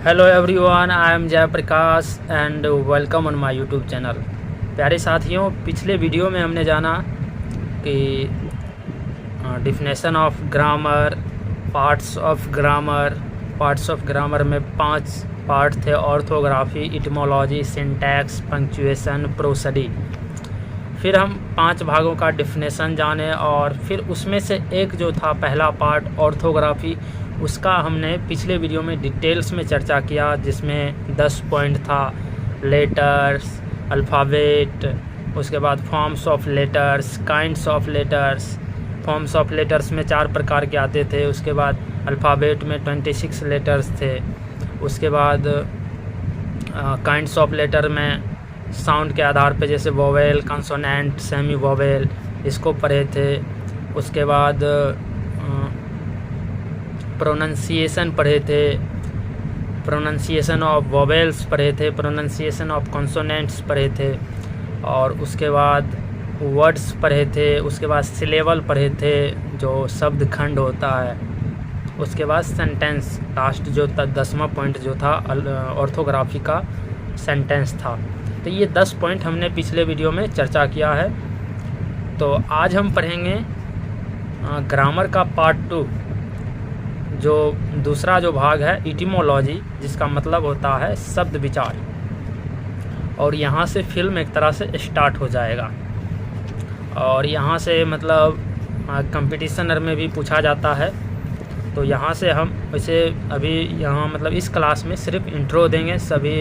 Hello everyone, I am Jayprakash and welcome on my YouTube channel. प्यारे साथियों, पिछले video में हमने जाना कि definition of grammar, parts of grammar में 5 पार्ट थे: orthography, etymology, syntax, punctuation, prosody. फिर हम 5 भागों का डिफिनेशन जाने और फिर उसमें से एक जो था पहला पार्ट ऑर्थोग्राफी, उसका हमने पिछले वीडियो में डिटेल्स में चर्चा किया, जिसमें 10 पॉइंट था: लेटर्स, अल्फ़ाबेट, उसके बाद forms of letters, kinds of letters. Forms of letters में 4 प्रकार के आते थे। उसके बाद अल्फ़ाबेट में 26 लेटर्स थे। उसके बाद काइंड्स ऑफ लेटर में साउंड के आधार पे, जैसे वोवेल, कंसोनेंट, सेमी वोवेल, इसको पढ़े थे। उसके बाद प्रोनंसिएशन पढ़े थे, प्रोनंसिएशन ऑफ वोवेल्स पढ़े थे, प्रोनंसिएशन ऑफ कंसोनेंट्स पढ़े थे। और उसके बाद वर्ड्स पढ़े थे। उसके बाद सिलेबल पढ़े थे, जो शब्द खंड होता है। उसके बाद सेंटेंस, लास्ट जो 10वां पॉइंट जो था ऑर्थोग्राफी का सेंटेंस था। तो ये 10 पॉइंट हमने पिछले वीडियो में चर्चा किया है। तो आज हम पढ़ेंगे ग्रामर का पार्ट 2, जो दूसरा जो भाग है इटिमोलॉजी, जिसका मतलब होता है शब्द विचार। और यहाँ से फिल्म एक तरह से स्टार्ट हो जाएगा। और यहाँ से मतलब कंपटीशन में भी पूछा जाता है। तो यहाँ से हम वैसे अभी यहाँ मतलब इस क्लास में सिर्फ इंट्रो देंगे। सभी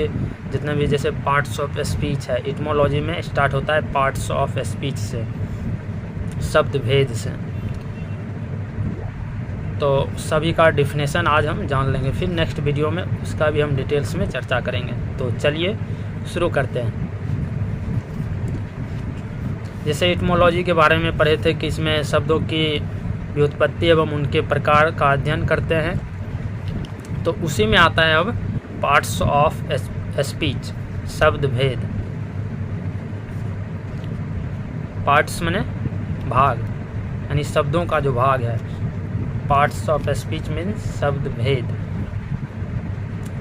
जितने भी जैसे पार्ट्स ऑफ स्पीच है, इटिमोलॉजी में स्टार्ट होता है पार्ट्स ऑफ स्पीच से, शब्द भेद से। तो सभी का डिफिनेशन आज हम जान लेंगे, फिर नेक्स्ट वीडियो में उसका भी हम डिटेल्स में चर्चा करेंगे। तो चलिए शुरू करते हैं। जैसे इटिमोलॉजी के बारे में पढ़े थे कि इसमें शब्दों की व्युत्पत्ति एवं उनके प्रकार का अध्ययन करते हैं। तो उसी में आता है अब पार्ट्स ऑफ स्पीच, शब्द भेद। पार्ट्स माने भाग, यानी शब्दों का जो भाग है। पार्ट्स ऑफ स्पीच मीन्स शब्द भेद।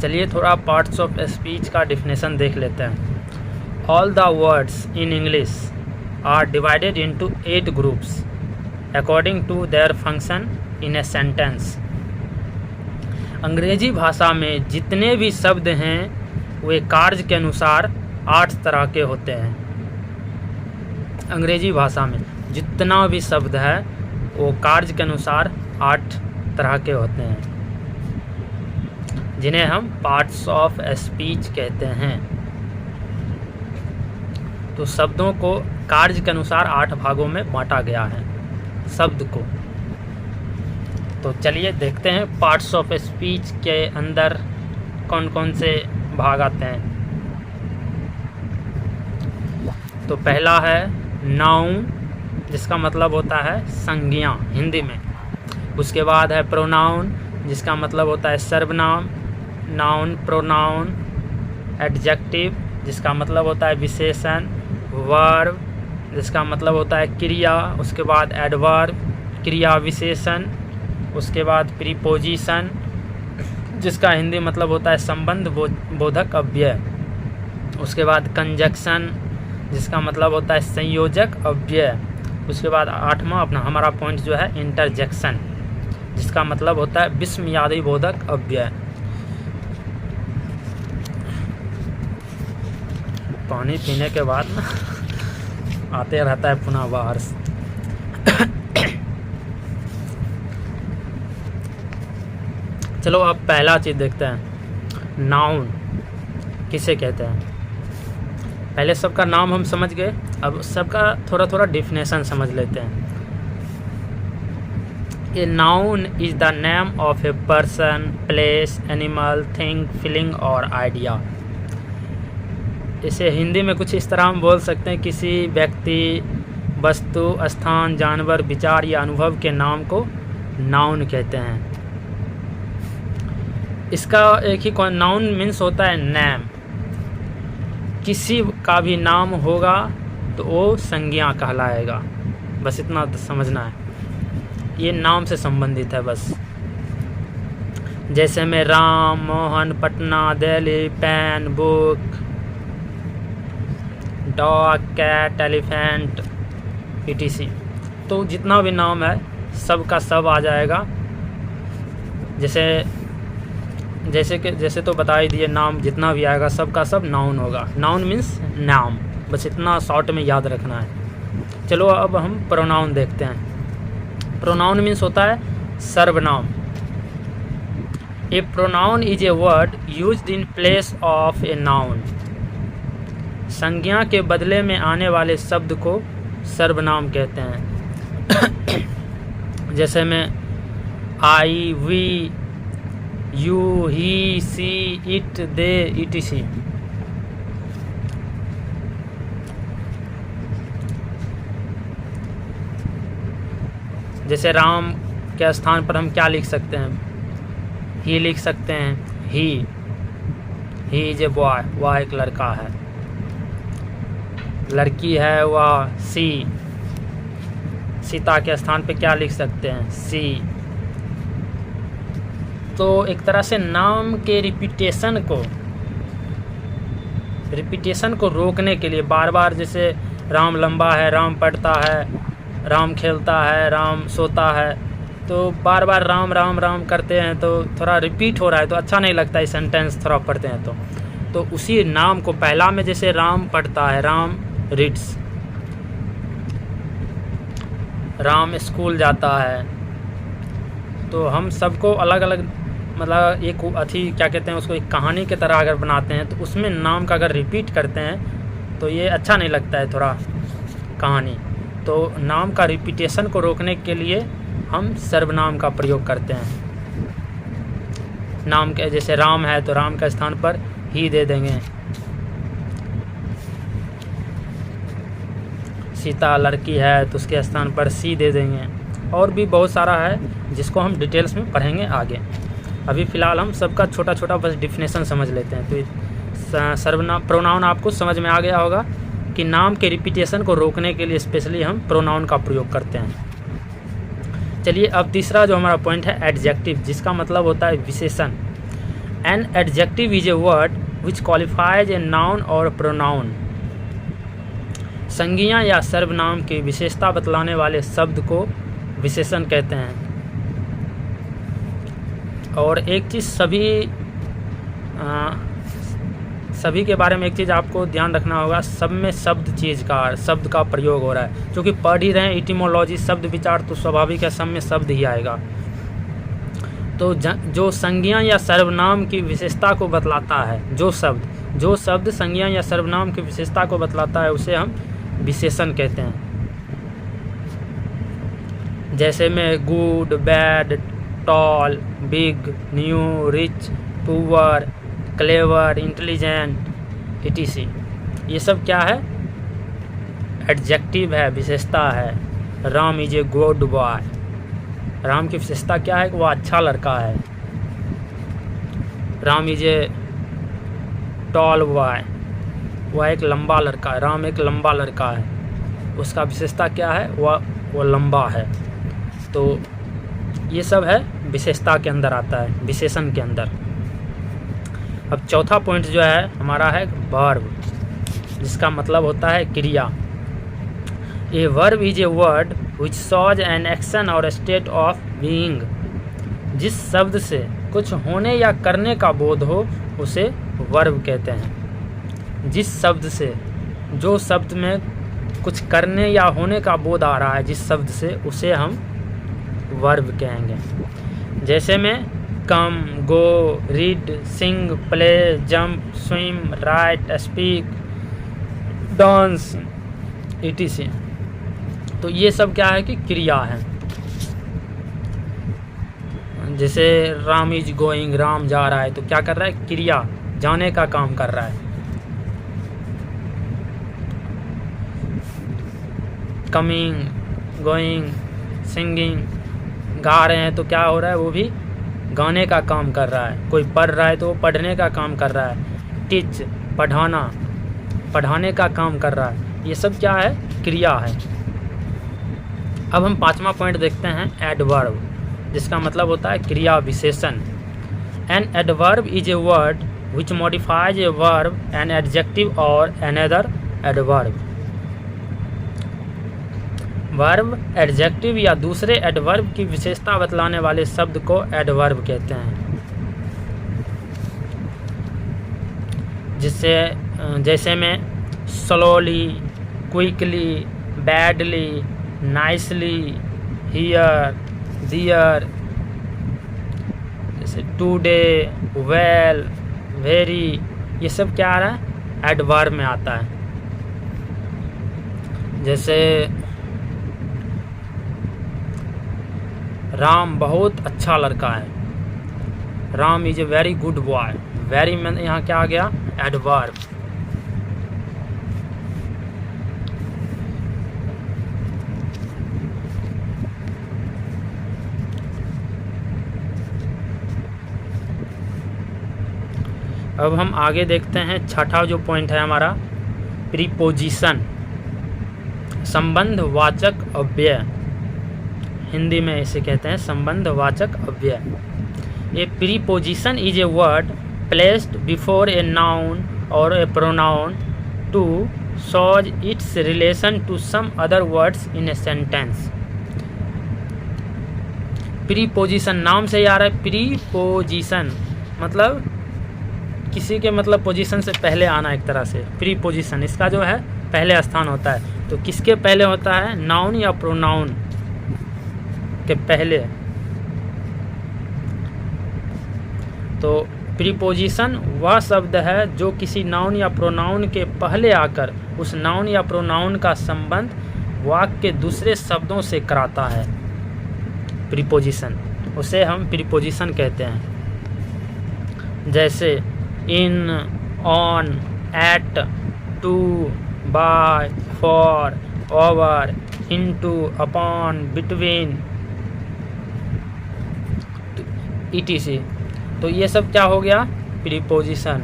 चलिए थोड़ा पार्ट्स ऑफ स्पीच का डिफिनेशन देख लेते हैं। All the words in English are divided into 8 groups according to their function in a sentence. अंग्रेजी भाषा में जितने भी शब्द हैं वे कार्य के अनुसार 8 तरह के होते हैं। अंग्रेजी भाषा में जितना भी शब्द है वो कार्य के अनुसार 8 तरह के होते हैं, जिन्हें हम पार्ट्स ऑफ स्पीच कहते हैं। तो शब्दों को कार्य के अनुसार 8 भागों में बांटा गया है शब्द को। तो चलिए देखते हैं पार्ट्स ऑफ स्पीच के अंदर कौन कौन से भाग आते हैं। तो पहला है नाउन, जिसका मतलब होता है संज्ञा हिंदी में। उसके बाद है प्रोनाउन, जिसका मतलब होता है सर्वनाम, नाउन, प्रोनाउन। एडजेक्टिव, जिसका मतलब होता है विशेषण। वर्ब, जिसका मतलब होता है क्रिया। उसके बाद एडवर्ब, क्रिया विशेषण। उसके बाद प्रीपोजिशन, जिसका हिंदी मतलब होता है संबंध बोधक अव्यय। उसके बाद कंजक्शन, जिसका मतलब होता है संयोजक अव्यय। उसके बाद 8वां अपना हमारा पॉइंट जो है इंटरजेक्शन, जिसका मतलब होता है विस्मयादि बोधक अव्यय। पानी पीने के बाद ना आते रहता है पुनः बाहर से। चलो अब पहला चीज़ देखते हैं, नाउन किसे कहते हैं। पहले सबका नाम हम समझ गए, अब सबका थोड़ा थोड़ा डिफिनेशन समझ लेते हैं। A noun is the name of a person, place, animal, thing, feeling और आइडिया। इसे हिंदी में कुछ इस तरह हम बोल सकते हैं, किसी व्यक्ति, वस्तु, स्थान, जानवर, विचार या अनुभव के नाम को नाउन कहते हैं। इसका एक ही नाउन मीन्स होता है नेम। किसी का भी नाम होगा तो वो संज्ञा कहलाएगा, बस इतना समझना है। ये नाम से संबंधित है बस। जैसे में Ram, Mohan, Patna, Delhi, pen, book, dog, cat, elephant, etc। तो जितना भी नाम है सब का सब आ जाएगा। जैसे तो बता ही दिए, नाम जितना भी आएगा सब का सब नाउन होगा। नाउन मीन्स नाम, बस इतना शॉर्ट में याद रखना है। चलो अब हम प्रोनाउन देखते हैं। प्रोनाउन मीन्स होता है सर्वनाम। A pronoun is a word used in place of a noun. संज्ञा के बदले में आने वाले शब्द को सर्वनाम कहते हैं। जैसे में I, we, you, he, she, it, they, etc। जैसे राम के स्थान पर हम क्या लिख सकते हैं? ही लिख सकते हैं। ही इज ए बॉय, वह एक लड़का है। लड़की है वह सी। सीता के स्थान पे क्या लिख सकते हैं? सी। तो एक तरह से नाम के रिपीटेशन को रोकने के लिए बार बार, जैसे राम लंबा है, राम पढ़ता है, राम खेलता है, राम सोता है, तो बार बार राम राम राम करते हैं तो थोड़ा रिपीट हो रहा है तो अच्छा नहीं लगता है सेंटेंस थोड़ा पढ़ते हैं तो उसी नाम को पहला में, जैसे राम पढ़ता है, राम रीड्स, राम स्कूल जाता है, तो हम सबको अलग अलग, मतलब एक क्या कहते हैं उसको, एक कहानी की तरह अगर बनाते हैं तो उसमें नाम का अगर रिपीट करते हैं तो ये अच्छा नहीं लगता है थोड़ा कहानी। तो नाम का रिपीटेशन को रोकने के लिए हम सर्वनाम का प्रयोग करते हैं। नाम के जैसे राम है तो राम के स्थान पर ही दे देंगे। सीता लड़की है तो उसके स्थान पर सी दे देंगे। और भी बहुत सारा है जिसको हम डिटेल्स में पढ़ेंगे आगे। अभी फ़िलहाल हम सबका छोटा छोटा बस डिफिनेशन समझ लेते हैं। तो सर्वनाम प्रोनाउन आपको समझ में आ गया होगा कि नाम के रिपीटेशन को रोकने के लिए स्पेशली हम प्रोनाउन का प्रयोग करते हैं। चलिए अब तीसरा जो हमारा पॉइंट है एडजेक्टिव, जिसका मतलब होता है विशेषण। An adjective is a word which qualifies A noun और प्रोनाउन। संज्ञा या सर्वनाम की विशेषता बतलाने वाले शब्द को विशेषण कहते हैं। और एक चीज़ सभी के बारे में एक चीज़ आपको ध्यान रखना होगा, सब में शब्द का प्रयोग हो रहा है। क्योंकि पढ़ ही रहे हैं इटिमोलॉजी, शब्द विचार, तो स्वाभाविक है सब में शब्द ही आएगा। तो जो संज्ञा या सर्वनाम की विशेषता को बतलाता है, जो शब्द संज्ञा या सर्वनाम की विशेषता को बतलाता है, उसे हम विशेषण कहते हैं। जैसे में good, bad, tall, big, new, rich, poor, clever, intelligent, etc। ये सब क्या है? एडजेक्टिव है, विशेषता है। Ram is a good boy, Ram की विशेषता क्या है कि वो अच्छा लड़का है। Ram is a tall boy, वह एक लंबा लड़का है। राम एक लंबा लड़का है, उसका विशेषता क्या है? वो लंबा है। तो ये सब है विशेषता के अंदर आता है, विशेषण के अंदर। अब चौथा पॉइंट जो है हमारा है वर्ब, जिसका मतलब होता है क्रिया। A verb is a word which shows an action और स्टेट ऑफ बीइंग। जिस शब्द से कुछ होने या करने का बोध हो उसे वर्ब कहते हैं। जिस शब्द से, जो शब्द में कुछ करने या होने का बोध आ रहा है जिस शब्द से, उसे हम वर्ब कहेंगे। जैसे में come, go, read, sing, play, jump, swim, write, speak, dance, etc। तो ये सब क्या है कि क्रिया है। जैसे राम इज गोइंग, राम जा रहा है, तो क्या कर रहा है? क्रिया, जाने का काम कर रहा है। कमिंग, गोइंग, सिंगिंग, गा रहे हैं तो क्या हो रहा है? वो भी गाने का काम कर रहा है। कोई पढ़ रहा है तो वो पढ़ने का काम कर रहा है। टीच, पढ़ाना, पढ़ाने का काम कर रहा है। ये सब क्या है? क्रिया है। अब हम पांचवा पॉइंट देखते हैं एडवर्ब, जिसका मतलब होता है क्रिया विशेषण। An adverb is a word which modifies a verb, an adjective और अनदर एडवर्ब। वर्ब, एडजेक्टिव या दूसरे एडवर्ब की विशेषता बतलाने वाले शब्द को एडवर्ब कहते हैं। जैसे में slowly, quickly, badly, nicely, here, there, जैसे टुडे, वेल, वेरी, ये सब क्या आ रहा है? एडवर्ब में आता है। जैसे राम बहुत अच्छा लड़का है, Ram is a very good boy. Very में यहाँ क्या आ गया? एडवर्ब। अब हम आगे देखते हैं, छठा जो पॉइंट है हमारा, प्रीपोजिशन, संबंध वाचक अव्यय। हिंदी में इसे कहते हैं संबंध वाचक अव्यय। A preposition is a word placed before a noun और a pronoun to shows its relation to some other words in a sentence. Preposition नाम से ही आ रहा है। प्रीपोजिशन मतलब किसी के मतलब पोजीशन से पहले आना, एक तरह से प्रीपोजिशन इसका जो है पहले स्थान होता है। तो किसके पहले होता है? नाउन या प्रोनाउन के पहले। तो प्रीपोजिशन वह शब्द है जो किसी नाउन या प्रोनाउन के पहले आकर उस नाउन या प्रोनाउन का संबंध वाक्य के दूसरे शब्दों से कराता है। प्रीपोजिशन, उसे हम प्रीपोजिशन कहते हैं। जैसे in, on, at, to, by, for, over, into, upon, between, etc। तो ये सब क्या हो गया? प्रीपोजिशन।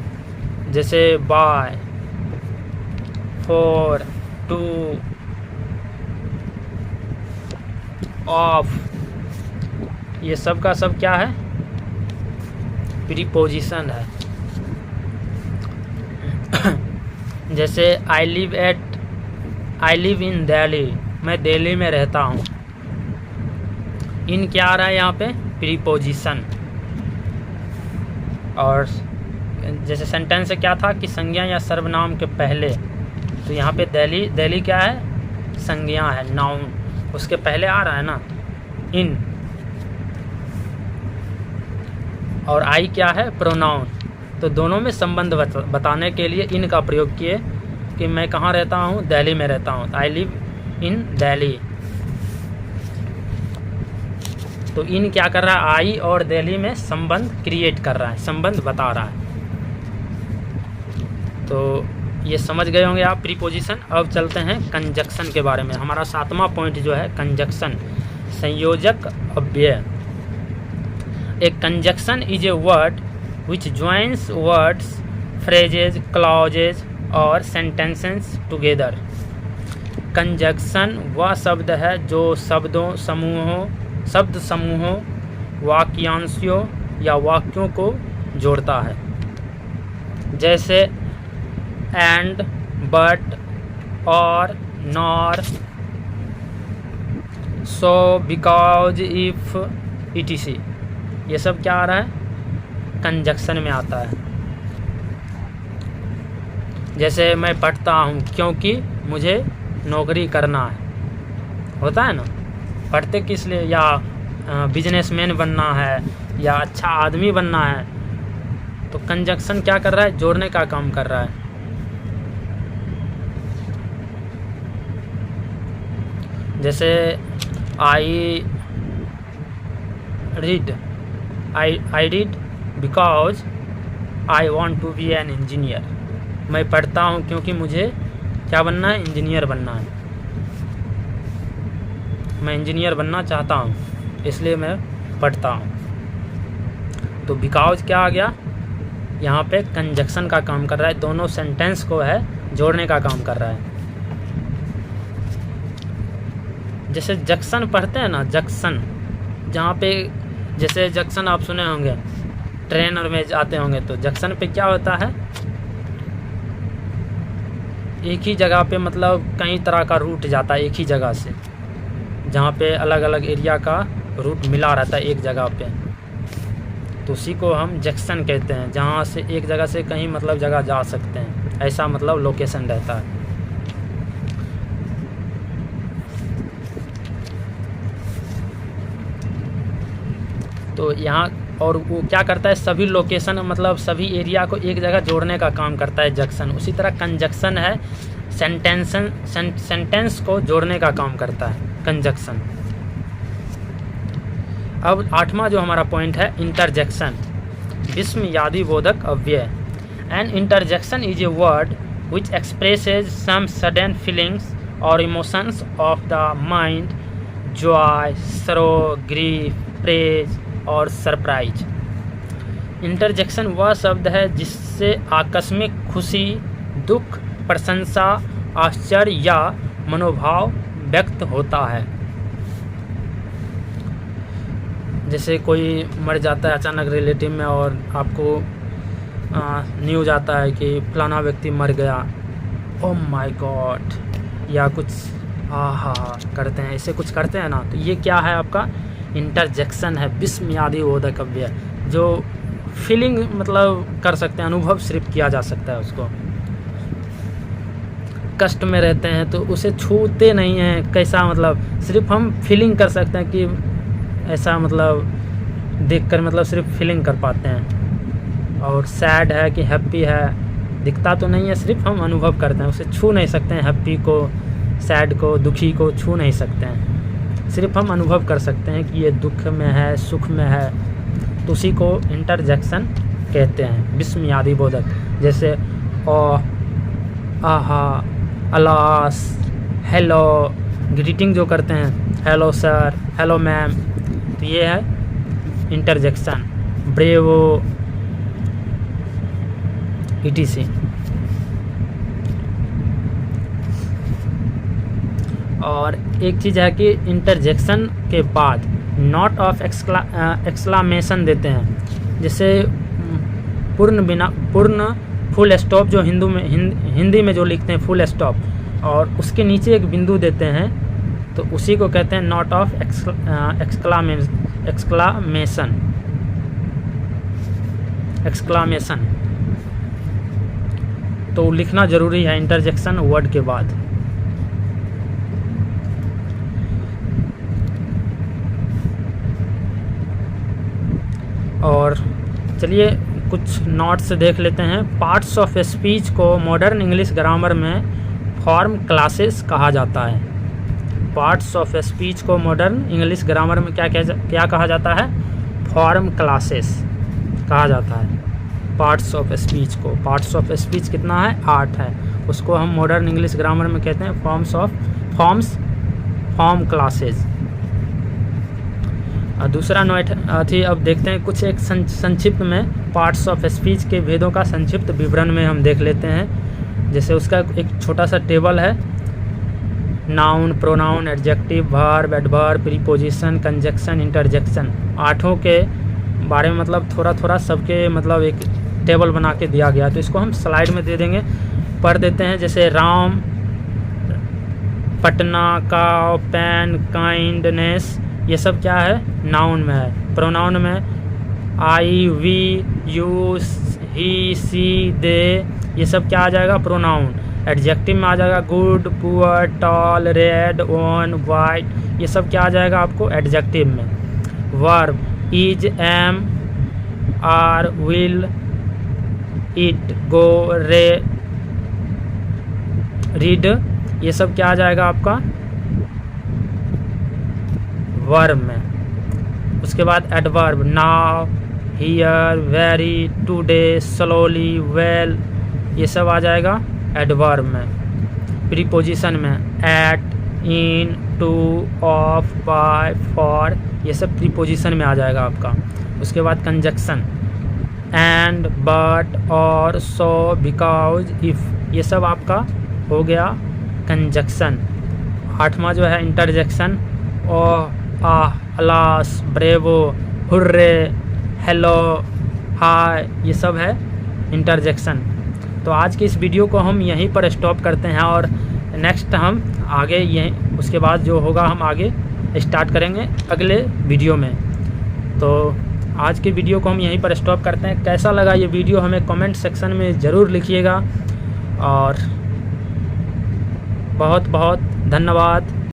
जैसे बाय, फॉर, टू, ऑफ, ये सब का सब क्या है? प्रीपोजिशन है। जैसे आई लिव इन दिल्ली, मैं दिल्ली में रहता हूँ। इन क्या आ रहा है यहाँ पे? प्रीपोजिशन। और जैसे सेंटेंस से क्या था कि संज्ञा या सर्वनाम के पहले, तो यहाँ पे दिल्ली क्या है? संज्ञा है, नाउन, उसके पहले आ रहा है ना इन। और आई क्या है? प्रोनाउन। तो दोनों में संबंध बताने के लिए इन का प्रयोग किए कि मैं कहाँ रहता हूँ? दिल्ली में रहता हूँ। I live in Delhi. तो इन क्या कर रहा है? आई और दिल्ली में संबंध क्रिएट कर रहा है, संबंध बता रहा है। तो ये समझ गए होंगे आप प्रीपोजिशन। अब चलते हैं कंजक्शन के बारे में। हमारा 7वां पॉइंट जो है कंजक्शन, संयोजक अव्यय। A conjunction is a word which joins words, phrases, clauses और sentences together। कंजक्शन वह शब्द है जो शब्द समूहों, वाक्यांशों या वाक्यों को जोड़ता है। जैसे एंड, बट, और, nor, so, because, if, etc। ये सब क्या आ रहा है? कंजक्शन में आता है। जैसे मैं पढ़ता हूँ क्योंकि मुझे नौकरी करना है, होता है ना। पढ़ते किस लिए? या बिजनेसमैन बनना है या अच्छा आदमी बनना है। तो कंजक्शन क्या कर रहा है? जोड़ने का काम कर रहा है। जैसे I read because I want to be an engineer. मैं पढ़ता हूँ क्योंकि मुझे क्या बनना है? इंजीनियर बनना है। मैं इंजीनियर बनना चाहता हूँ, इसलिए मैं पढ़ता हूँ। तो बिकॉज क्या आ गया? यहाँ पे कंजक्शन का काम कर रहा है, दोनों सेंटेंस को है जोड़ने का काम कर रहा है। जैसे जंक्शन पढ़ते हैं ना, जंक्शन, जहाँ पे जैसे जंक्शन आप सुने होंगे ट्रेन और में जाते होंगे तो जंक्शन पे क्या होता है, एक ही जगह पे मतलब कई तरह का रूट जाता है एक ही जगह से, जहाँ पे अलग अलग एरिया का रूट मिला रहता है एक जगह पे, तो उसी को हम जंक्शन कहते हैं, जहाँ से एक जगह से कहीं मतलब जगह जा सकते हैं, ऐसा मतलब लोकेशन रहता है। तो यहाँ और वो क्या करता है, सभी लोकेशन मतलब सभी एरिया को एक जगह जोड़ने का काम करता है जंक्शन। उसी तरह कंजक्शन है, सेंटेंस को जोड़ने का काम करता है कंजक्शन। अब 8वां जो हमारा पॉइंट है इंटरजेक्शन, विस्मयादि बोधक अव्यय। An interjection is a word which expresses some sudden feelings और emotions of the mind, joy, sorrow, grief, praise और सरप्राइज। इंटरजेक्शन वह शब्द है जिससे आकस्मिक खुशी, दुख, प्रशंसा, आश्चर्य या मनोभाव व्यक्त होता है। जैसे कोई मर जाता है अचानक रिलेटिव में और आपको न्यूज़ आता है कि फलाना व्यक्ति मर गया, ओह माय गॉड, या कुछ हा करते हैं, ऐसे कुछ करते हैं ना, तो ये क्या है आपका इंटरजेक्शन है, विस्मयादि बोधक अव्यय, जो फीलिंग मतलब कर सकते हैं, अनुभव सिर्फ किया जा सकता है उसको। कष्ट में रहते हैं तो उसे छूते नहीं हैं, कैसा मतलब सिर्फ हम फीलिंग कर सकते हैं कि ऐसा मतलब देखकर मतलब सिर्फ फीलिंग कर पाते हैं। और सैड है कि हैप्पी है, दिखता तो नहीं है, सिर्फ हम अनुभव करते हैं, उसे छू नहीं सकते हैं, हैप्पी को, सैड को, दुखी को छू नहीं सकते हैं, सिर्फ हम अनुभव कर सकते हैं कि ये दुख में है, सुख में है, तो उसी को इंटरजेक्शन कहते हैं, विस्मयादि बोधक। जैसे आहा, अलास, हेलो, ग्रीटिंग जो करते हैं, हेलो सर, हेलो मैम, तो ये है इंटरजेक्शन, ब्रेवो, etc। और एक चीज़ है कि इंटरजेक्शन के बाद नॉट ऑफ एक्सक्लामेशन देते हैं, जैसे पूर्ण फुल स्टॉप जो हिंदी में जो लिखते हैं फुल स्टॉप, और उसके नीचे एक बिंदु देते हैं, तो उसी को कहते हैं नॉट ऑफ एक्सक्लामेशन। तो लिखना ज़रूरी है इंटरजेक्शन वर्ड के बाद। और चलिए कुछ नोट्स देख लेते हैं। पार्ट्स ऑफ स्पीच को मॉडर्न इंग्लिश ग्रामर में फॉर्म क्लासेस कहा जाता है। पार्ट्स ऑफ स्पीच को मॉडर्न इंग्लिश ग्रामर में क्या कहा जाता है? फॉर्म क्लासेस कहा जाता है पार्ट्स ऑफ स्पीच को। पार्ट्स ऑफ स्पीच कितना है? 8 है। उसको हम मॉडर्न इंग्लिश ग्रामर में कहते हैं फॉर्म क्लासेस। दूसरा नोट थी, अब देखते हैं कुछ एक संक्षिप्त में पार्ट्स ऑफ स्पीच के भेदों का संक्षिप्त विवरण में हम देख लेते हैं। जैसे उसका एक छोटा सा टेबल है, noun, pronoun, adjective, verb, adverb, preposition, conjunction, interjection, 8 के बारे में मतलब थोड़ा थोड़ा सबके मतलब एक टेबल बना के दिया गया। तो इसको हम स्लाइड में दे देंगे, पढ़ देते हैं। जैसे राम, पटना, काव, पेन, काइंडनेस, ये सब क्या है? नाउन में है। प्रोनाउन में आई, वी, यू, ही, सी, दे, ये सब क्या आ जाएगा? प्रोनाउन। एडजेक्टिव में आ जाएगा good, poor, tall, red, one, white, ये सब क्या आ जाएगा आपको? एडजेक्टिव में। Verb is, am, are, will, it, go, read, ये सब क्या आ जाएगा आपका? वर्ब में। उसके बाद adverb now, here, very, today, slowly, well, ये सब आ जाएगा एडवर्ब में। प्रीपोजिशन में at, in, to, of, by, for, ये सब प्रीपोजिशन में आ जाएगा आपका। उसके बाद कंजक्शन एंड, बट, और, सो, बिकॉज, इफ, ये सब आपका हो गया कंजक्शन। 8वां जो है इंटरजेक्शन, ओह, आह, अलास, ब्रेवो, हुर्रे, हेलो, हाय, ये सब है इंटरजेक्शन। तो आज की इस वीडियो को हम यहीं पर स्टॉप करते हैं और नेक्स्ट हम आगे यहीं उसके बाद जो होगा हम आगे स्टार्ट करेंगे अगले वीडियो में। तो आज की वीडियो को हम यहीं पर स्टॉप करते हैं। कैसा लगा ये वीडियो हमें कमेंट सेक्शन में ज़रूर लिखिएगा और बहुत बहुत धन्यवाद।